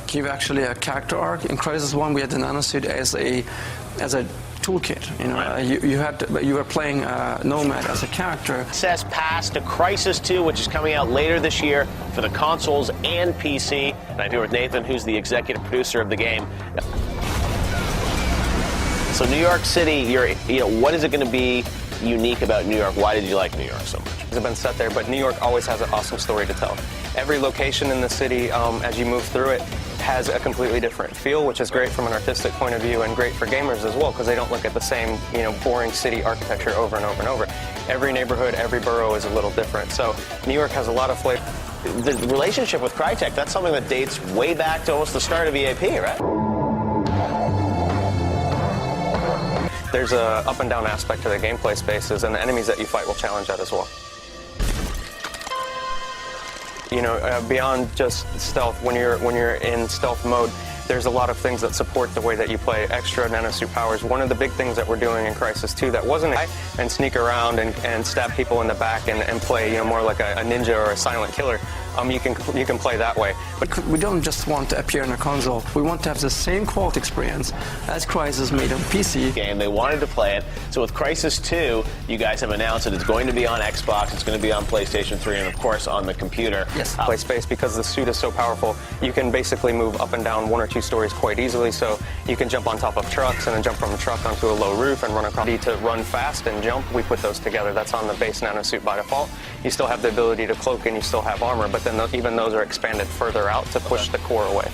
Give actually a character arc. In Crysis 1, we had the nanosuit as a toolkit. You know, right. You were playing Nomad as a character. Access pass to Crysis 2, which is coming out later this year for the consoles and PC. And I'm here with Nathan, who's the executive producer of the game. So New York City, what is it going to be unique about New York? Why did you like New York so much? It's been set there, but New York always has an awesome story to tell. Every location in the city, as you move through it, has a completely different feel, which is great from an artistic point of view and great for gamers as well, because they don't look at the same, boring city architecture over and over and over. Every neighborhood, every borough is a little different. So New York has a lot of flavor. The relationship with Crytek, that's something that dates way back to almost the start of EAP, right? There's a up and down aspect to the gameplay spaces, and the enemies that you fight will challenge that as well. Beyond just stealth, when you're in stealth mode, there's a lot of things that support the way that you play. Extra nanosuit powers. One of the big things that we're doing in Crysis 2 that wasn't and sneak around and stab people in the back and play more like a ninja or a silent killer. You can play that way. But we don't just want to appear on a console. We want to have the same quality experience as Crysis made on PC. Game, they wanted to play it. So with Crysis 2, you guys have announced that it's going to be on Xbox, it's going to be on PlayStation 3, and of course on the computer. Yes. Play space, because the suit is so powerful, you can basically move up and down 1 or 2 stories quite easily. So you can jump on top of trucks and then jump from a truck onto a low roof and run across. To run fast and jump, we put those together. That's on the base nanosuit by default. You still have the ability to cloak and you still have armor, but then even those are expanded further out to push the core away.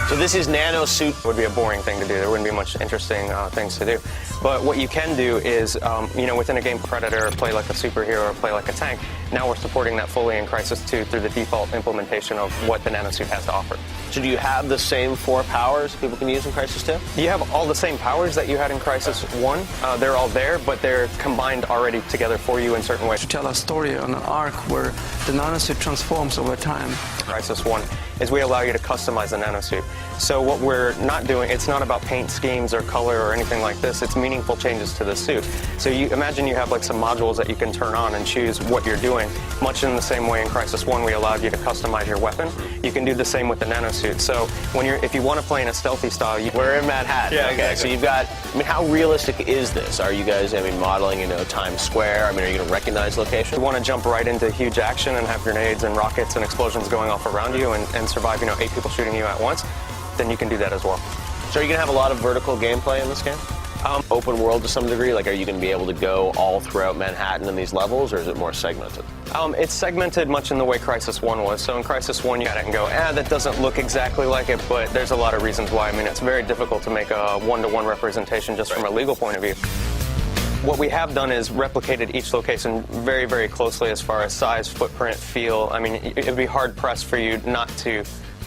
So this is nanosuit. It would be a boring thing to do. There wouldn't be much interesting things to do. But what you can do is, within a game, Predator, play like a superhero, or play like a tank. Now we're supporting that fully in Crysis 2 through the default implementation of what the nanosuit has to offer. So do you have the same 4 powers people can use in Crysis 2? You have all the same powers that you had in Crysis 1. They're all there, but they're combined already together for you in certain ways. To tell a story on an arc where the nanosuit transforms over time. Crysis 1 is we allow you to customize the nanosuit. So what we're not doing, it's not about paint schemes or color or anything like this. It's meaningful changes to the suit. So you imagine you have like some modules that you can turn on and choose what you're doing. Much in the same way in Crysis 1 we allowed you to customize your weapon. You can do the same with the nanosuit. So if you want to play in a stealthy style, we're in Manhattan. Yeah, okay. Exactly. So you've got, how realistic is this? Are you guys, modeling, Times Square? Are you going to recognize locations? You want to jump right into huge action and have grenades and rockets and explosions going off around you and survive, 8 people shooting you at once, then you can do that as well. So are you going to have a lot of vertical gameplay in this game? Open world to some degree? Like, are you going to be able to go all throughout Manhattan in these levels, or is it more segmented? It's segmented much in the way Crysis 1 was. So in Crysis 1, you got it and go, that doesn't look exactly like it, but there's a lot of reasons why. It's very difficult to make a one-to-one representation just from a legal point of view. What we have done is replicated each location very, very closely as far as size, footprint, feel. It would be hard-pressed for you not to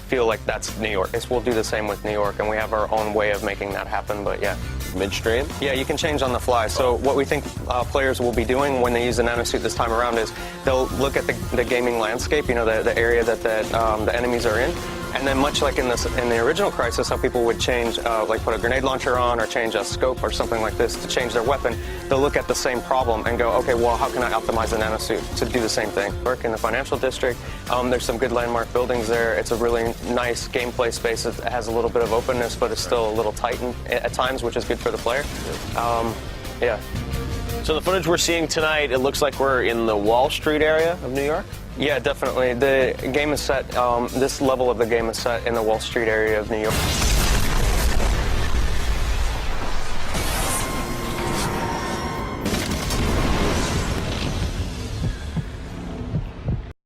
feel like that's New York. We'll do the same with New York, and we have our own way of making that happen, but yeah. Midstream? Yeah, you can change on the fly. So what we think players will be doing when they use the nanosuit this time around is they'll look at the gaming landscape, the area that the enemies are in, and then much like in the original Crysis, how people would change, like put a grenade launcher on or change a scope or something like this to change their weapon, they'll look at the same problem and go, okay, well, how can I optimize the nanosuit to do the same thing? Work in the financial district. There's some good landmark buildings there. It's a really nice gameplay space. It has a little bit of openness, but it's still a little tight at times, which is good for the player. Yeah. So the footage we're seeing tonight, it looks like we're in the Wall Street area of New York? Yeah, definitely. The game is set, this level of the game is set in the Wall Street area of New York.